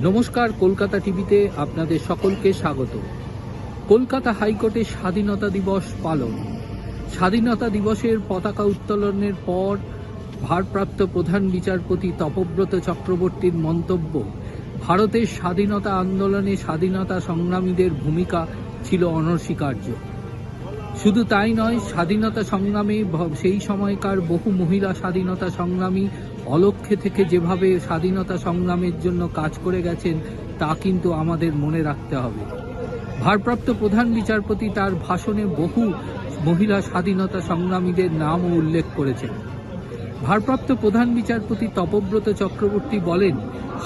নমস্কার, কলকাতা টিভিতে আপনাদের সকলকে স্বাগত। কলকাতা হাইকোর্টে স্বাধীনতা দিবস পালন। স্বাধীনতা দিবসের পতাকা উত্তোলনের পর ভারপ্রাপ্ত প্রধান বিচারপতি তপব্রত চক্রবর্তীর মন্তব্য, ভারতের স্বাধীনতা আন্দোলনে স্বাধীনতা সংগ্রামীদের ভূমিকা ছিল অনস্বীকার্য। শুধু তাই নয়, স্বাধীনতা সংগ্রামে সেই সময়কার বহু মহিলা স্বাধীনতা সংগ্রামী অলক্ষ্যে থেকে যেভাবে স্বাধীনতা সংগ্রামের জন্য কাজ করে গেছেন তা কিন্তু আমাদের মনে রাখতে হবে। ভারপ্রাপ্ত প্রধান বিচারপতি তার ভাষণে বহু মহিলা স্বাধীনতা সংগ্রামীদের নামও উল্লেখ করেছেন। ভারপ্রাপ্ত প্রধান বিচারপতি তপব্রত চক্রবর্তী বলেন,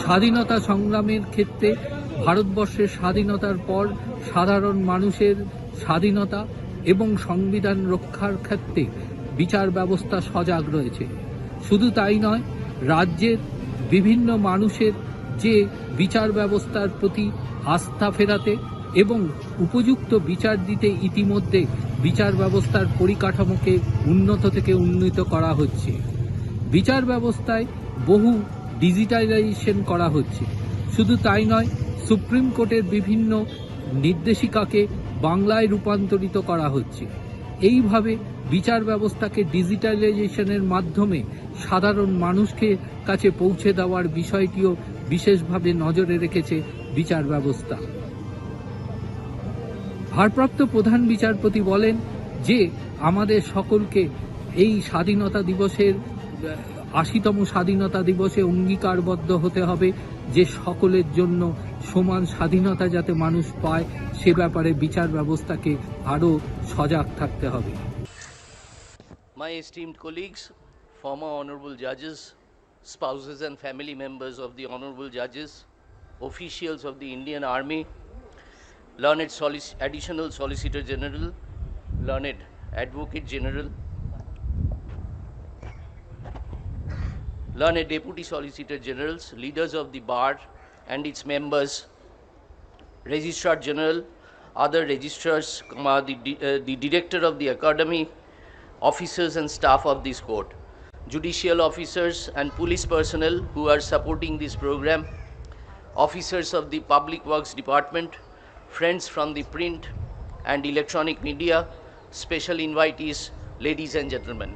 স্বাধীনতা সংগ্রামের ক্ষেত্রে ভারতবর্ষের স্বাধীনতার পর সাধারণ মানুষের স্বাধীনতা এবং সংবিধান রক্ষার ক্ষেত্রে বিচার ব্যবস্থা সজাগ রয়েছে। শুধু তাই নয়, রাজ্যের বিভিন্ন মানুষের যে বিচার ব্যবস্থার প্রতি আস্থা ফেরাতে এবং উপযুক্ত বিচার দিতে ইতিমধ্যে বিচার ব্যবস্থার পরিকাঠামোকে উন্নত থেকে উন্নীত করা হচ্ছে। বিচার ব্যবস্থায় বহু ডিজিটালাইজেশন করা হচ্ছে। শুধু তাই নয়, সুপ্রিম কোর্টের বিভিন্ন নির্দেশিকাকে বাংলায় রূপান্তরিত করা হচ্ছে। এইভাবে বিচার ব্যবস্থাকে ডিজিটালাইজেশনের মাধ্যমে সাধারণ মানুষকে কাছে পৌঁছে দেওয়ার বিষয়টিও বিশেষভাবে নজরে রেখেছে বিচার ব্যবস্থা। ভারপ্রাপ্ত প্রধান বিচারপতি বলেন যে আমাদের সকলকে এই স্বাধীনতা দিবসের ৮০তম স্বাধীনতা দিবসে অঙ্গীকারবদ্ধ হতে হবে যে সকলের জন্য সমান স্বাধীনতা যাতে মানুষ পায় সে ব্যাপারে বিচার ব্যবস্থাকে আরও সজাগ থাকতে হবে। My esteemed colleagues, former honorable judges, spouses and family members of the honorable judges, officials of the Indian Army, learned additional Solicitor General, learned Advocate General, learned Deputy Solicitor Generals, leaders of the bar and its members, Registrar General, other registrars, the Director of the Academy, officers and staff of this court, judicial officers and police personnel who are supporting this program, officers of the Public Works Department, friends from the print and electronic media, special invitees, ladies and gentlemen.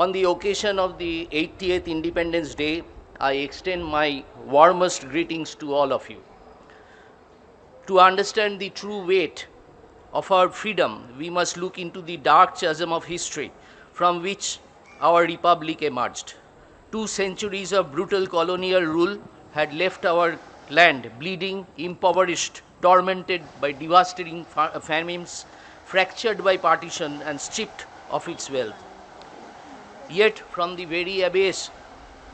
On the occasion of the 80th Independence Day, I extend my warmest greetings to all of you. To understand the true weight of our freedom, we must look into the dark chasm of history from which our republic emerged. 2 centuries of brutal colonial rule had left our land bleeding, impoverished, tormented by devastating famines, fractured by partition and stripped of its wealth. Yet from the very abyss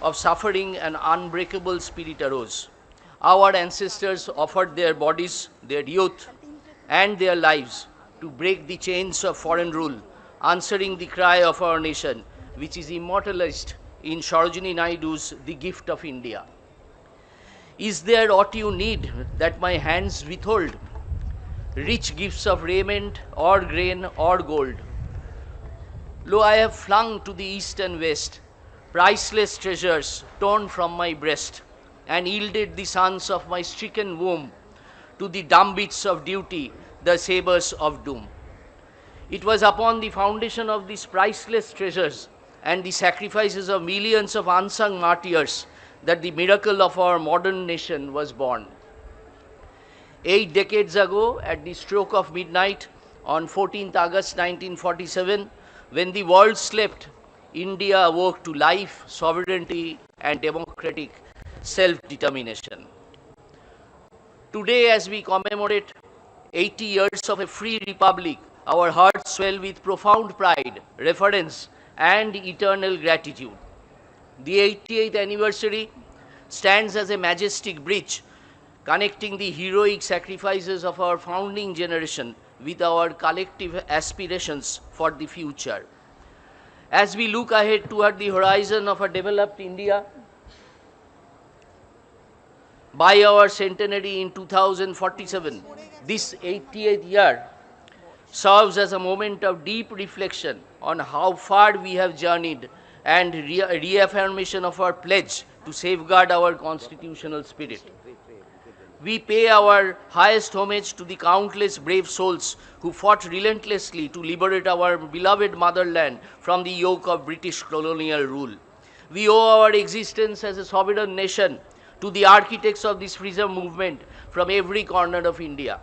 of suffering an unbreakable spirit arose. Our ancestors offered their bodies, their youth, and their lives to break the chains of foreign rule, answering the cry of our nation, which is immortalized in Sarojini Naidu's The Gift of India. Is there aught you need that my hands withhold? Rich gifts of raiment, or grain, or gold. Lo, I have flung to the east and west priceless treasures torn from my breast, and yielded the sons of my stricken womb to the dumb beats of duty, the sabers of doom. It was upon the foundation of these priceless treasures and the sacrifices of millions of unsung martyrs that the miracle of our modern nation was born. 8 decades ago, at the stroke of midnight on 14th August 1947, when the world slept, India awoke to life, sovereignty, and democratic self-determination. Today, as we commemorate 80 years of a free republic, our hearts swell with profound pride, reverence, and eternal gratitude. The 88th anniversary stands as a majestic bridge connecting the heroic sacrifices of our founding generation with our collective aspirations for the future. As we look ahead toward the horizon of a developed India, by our centenary in 2047, this 80th year serves as a moment of deep reflection on how far we have journeyed and reaffirmation of our pledge to safeguard our constitutional spirit. We pay our highest homage to the countless brave souls who fought relentlessly to liberate our beloved motherland from the yoke of British colonial rule. We owe our existence as a sovereign nation to the architects of this freedom movement from every corner of India.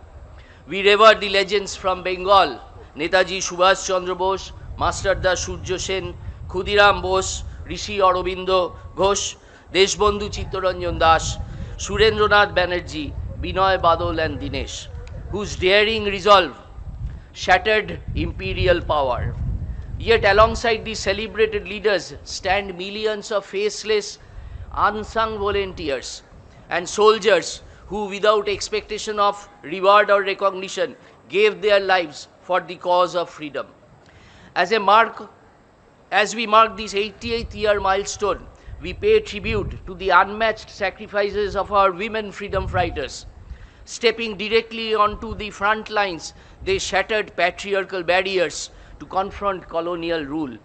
We revere the legends from Bengal, Netaji Subhash Chandra Bose, Masterda Surya Sen, Khudiram Bose, Rishi Aurobindo Ghosh, Deshbandhu Chittaranjan Das, Surendranath Banerjee, Binoy Badal and Dinesh, whose daring resolve shattered imperial power. Yet alongside these celebrated leaders stand millions of faceless, unsung volunteers and soldiers who, without expectation of reward or recognition, gave their lives for the cause of freedom. As we mark this 88th year milestone, we pay tribute to the unmatched sacrifices of our women freedom fighters. Stepping directly onto the front lines, they shattered patriarchal barriers to confront colonial rule.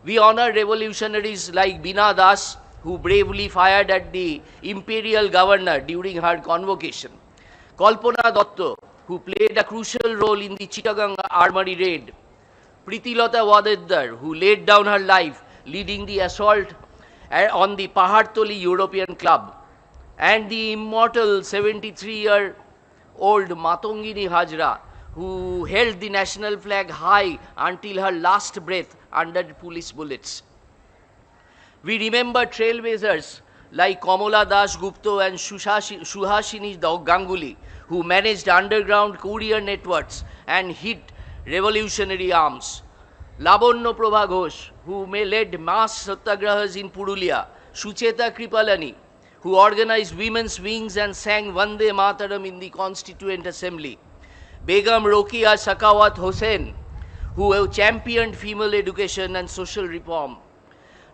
We honor revolutionaries like Bina Das, who bravely fired at the imperial governor during her convocation. Kalpana Datta, who played a crucial role in the Chittagong Armory raid. Pritilata Wadedar, who laid down her life leading the assault on the Pahartoli European Club. And the immortal 73-year-old Matongini Hajra, who held the national flag high until her last breath under police bullets. We remember trailblazers like Kamala Das Gupta and Suhasini Ganguly, who managed underground courier networks and hid revolutionary arms. Lavanya Prabha Ghosh, who led mass satyagrahas in Purulia. Sucheta Kripalani, who organized women's wings and sang Vande Mataram in the Constituent Assembly. Begum Rokeya Sakawat Hossain, who championed female education and social reform.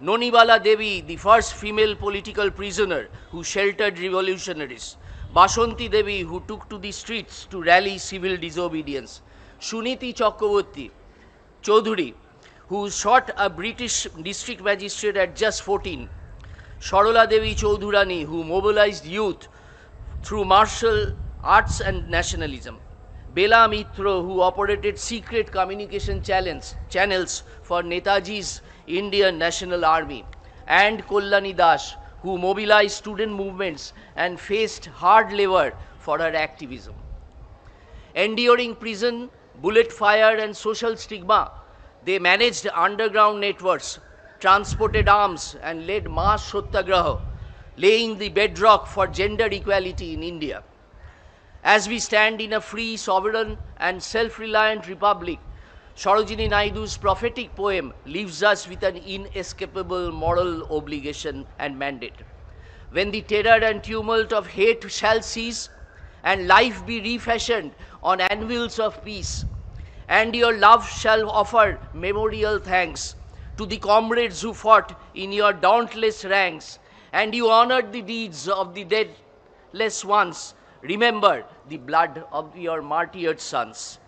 Nonibala Devi, the first female political prisoner who sheltered revolutionaries. Bashanti Devi, who took to the streets to rally civil disobedience. Suniti Chakraborty Chaudhuri, who shot a British district magistrate at just 14. Sarola Devi Chaudhurani, who mobilized youth through martial arts and nationalism. Bela Mitra, who operated secret communication channels for Netaji's Indian National Army. And Kalyani Das, who mobilized student movements and faced hard labor for her activism. Enduring prison, bullet fire and social stigma, they managed underground networks, transported arms and led mass satyagraha, laying the bedrock for gender equality in India. As we stand in a free, sovereign and self-reliant republic, Sarojini Naidu's prophetic poem leaves us with an inescapable moral obligation and mandate. When the terror and tumult of hate shall cease, and life be refashioned on anvils of peace, and your love shall offer memorial thanks to the comrades who fought in your dauntless ranks, and you honored the deeds of the deadless ones, remember the blood of your martyred sons.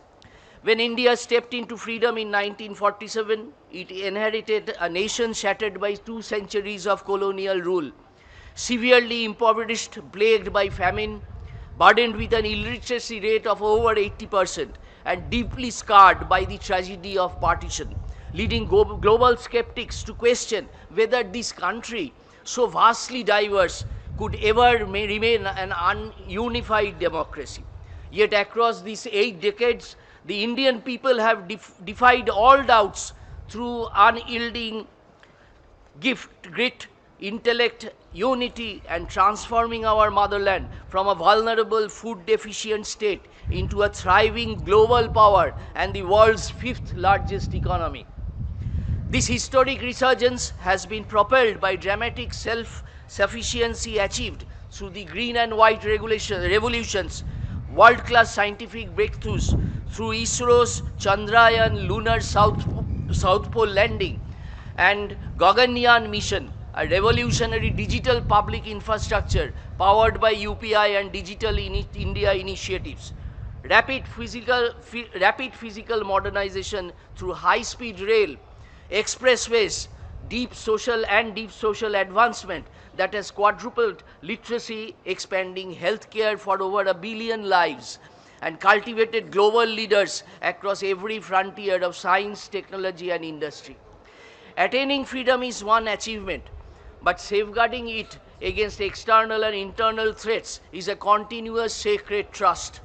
When India stepped into freedom in 1947, it inherited a nation shattered by 2 centuries of colonial rule, severely impoverished, plagued by famine, burdened with an illiteracy rate of over 80%, and deeply scarred by the tragedy of partition, leading global skeptics to question whether this country, so vastly diverse, could ever remain an ununified democracy. Yet across these 8 decades, the Indian people have defied all doubts through unyielding grit, intellect, unity, and transforming our motherland from a vulnerable, food-deficient state into a thriving global power and the world's 5th largest economy. This historic resurgence has been propelled by dramatic self-sufficiency achieved through the green and white revolutions, world-class scientific breakthroughs, through ISRO's Chandrayaan lunar South Pole landing, and Gaganyaan mission, a revolutionary digital public infrastructure powered by UPI and Digital India initiatives. Rapid physical modernization through high-speed rail, expressways, deep social advancement that has quadrupled literacy, expanding healthcare for over 1 billion lives, and cultivated global leaders across every frontier of science, technology, and industry. Attaining freedom is one achievement, but safeguarding it against external and internal threats is a continuous sacred trust.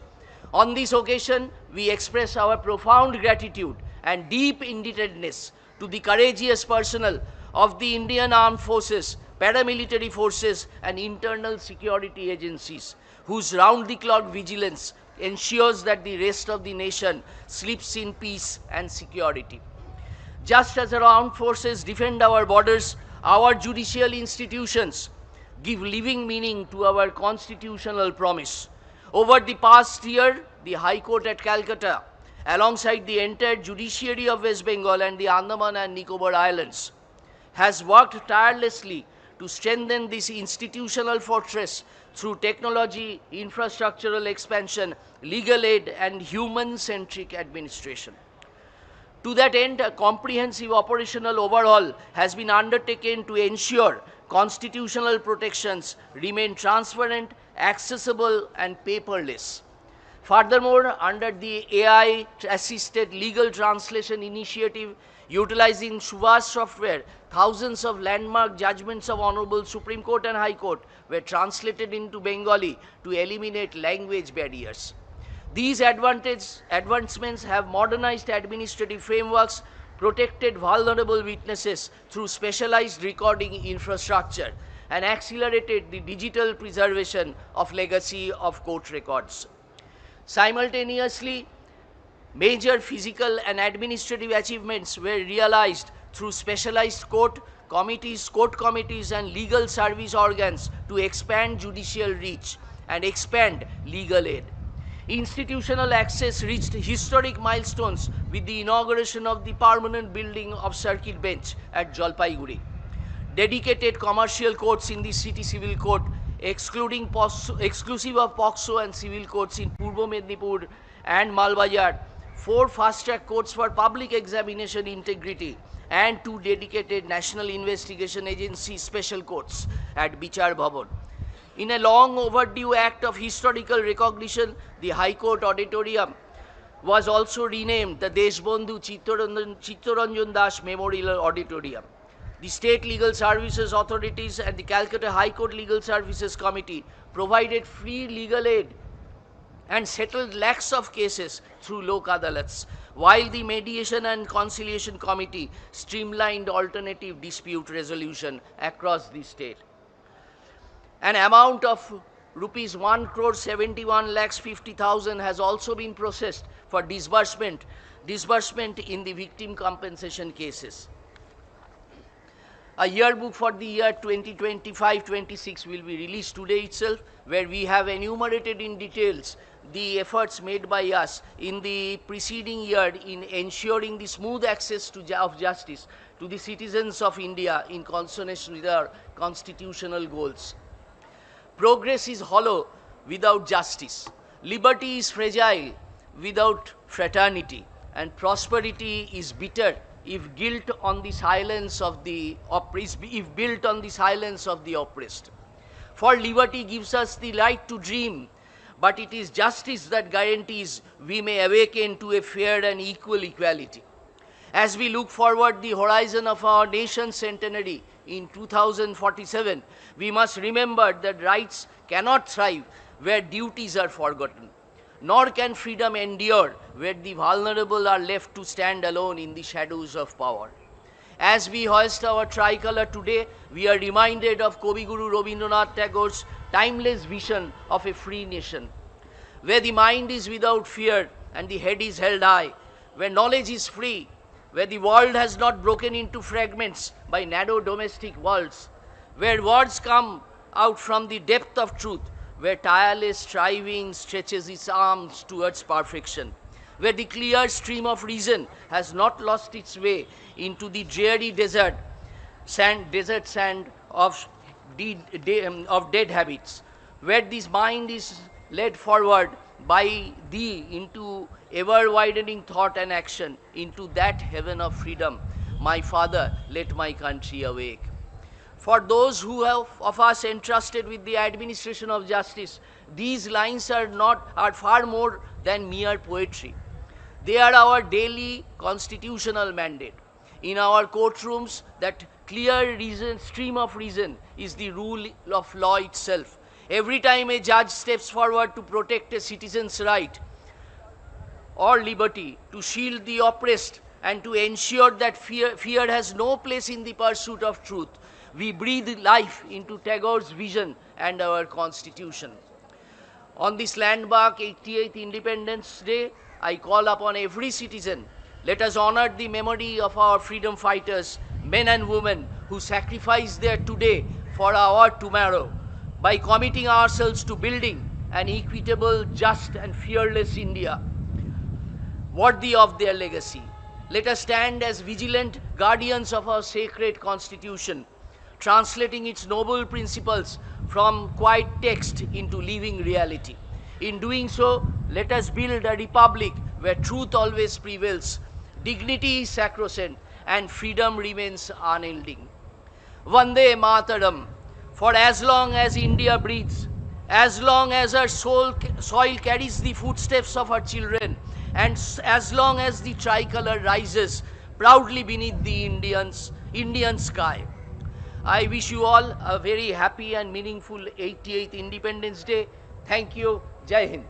On this occasion, we express our profound gratitude and deep indebtedness to the courageous personnel of the Indian Armed Forces, paramilitary forces, and internal security agencies, whose round-the-clock vigilance ensures that the rest of the nation sleeps in peace and security. Just as our armed forces defend our borders, our judicial institutions give living meaning to our constitutional promise. Over the past year, the High Court at Calcutta, alongside the entire judiciary of West Bengal and the Andaman and Nicobar Islands, has worked tirelessly to strengthen this institutional fortress through technology, infrastructural expansion, legal aid, and human-centric administration. To that end, a comprehensive operational overhaul has been undertaken to ensure constitutional protections remain transparent, accessible, and paperless. Furthermore, under the AI-assisted legal translation initiative, utilizing Subhash software, thousands of landmark judgments of Honorable Supreme Court and High Court were translated into Bengali to eliminate language barriers. These advancements have modernized administrative frameworks, protected vulnerable witnesses through specialized recording infrastructure, and accelerated the digital preservation of legacy of court records. Simultaneously, major physical and administrative achievements were realized through specialized court committees, and legal service organs to expand judicial reach and expand legal aid. Institutional access reached historic milestones with the inauguration of the permanent building of Circuit Bench at Jalpaiguri. Dedicated commercial courts in the city civil court, exclusive of POCSO and civil courts in Purbo Mednipur and Malbazar, 4 fast-track courts for public examination integrity, and 2 dedicated National Investigation Agency special courts at Bichar Bhavan. In a long overdue act of historical recognition, the High Court Auditorium was also renamed the Deshbandhu Chittaranjan Das Memorial Auditorium. The State Legal Services Authorities and the Calcutta High Court Legal Services Committee provided free legal aid and settled lakhs of cases through Lok Adalats, while the Mediation and Conciliation Committee streamlined alternative dispute resolution across the state. An amount of rupees 1,71,50,000 has also been processed for disbursement in the victim compensation cases. A yearbook for the year 2025-26 will be released today itself, where we have enumerated in details the efforts made by us in the preceding year in ensuring the smooth access of justice to the citizens of India in consonance with our constitutional goals. Progress is hollow without justice. Liberty is fragile without fraternity. And prosperity is bitter if built on the silence of the oppressed. For liberty gives us the right to dream, but it is justice that guarantees we may awaken to a fair and equal equality. As we look forward the horizon of our nation's centenary in 2047, we must remember that rights cannot thrive where duties are forgotten, nor can freedom endure where the vulnerable are left to stand alone in the shadows of power. As we hoist our tricolour today, we are reminded of Kavi Guru Rabindranath Tagore's timeless vision of a free nation, where the mind is without fear and the head is held high, where knowledge is free, where the world has not broken into fragments by narrow domestic walls, where words come out from the depth of truth, where tireless striving stretches its arms towards perfection, where the clear stream of reason has not lost its way into the dreary desert sand of dead habits, where this mind is led forward by thee into ever-widening thought and action into that heaven of freedom. my father, let my country awake. For those who have of us entrusted with the administration of justice, these lines are far more than mere poetry. They are our daily constitutional mandate. In our courtrooms, that clear stream of reason is the rule of law itself. Every time a judge steps forward to protect a citizen's right or liberty, to shield the oppressed, and to ensure that fear has no place in the pursuit of truth, we breathe life into Tagore's vision and our Constitution. On this landmark 88th Independence Day, I call upon every citizen, let us honor the memory of our freedom fighters, men and women who sacrificed their today for our tomorrow, by committing ourselves to building an equitable, just and fearless India, worthy of their legacy. Let us stand as vigilant guardians of our sacred Constitution, translating its noble principles from quiet text into living reality. In doing so, let us build a republic where truth always prevails, dignity is sacrosanct, and freedom remains unyielding. Vande Mataram. For as long as India breathes, as long as her soil carries the footsteps of her children, and as long as the tricolor rises proudly beneath the Indian sky. I wish you all a very happy and meaningful 88th Independence Day. Thank you. Jai Hind.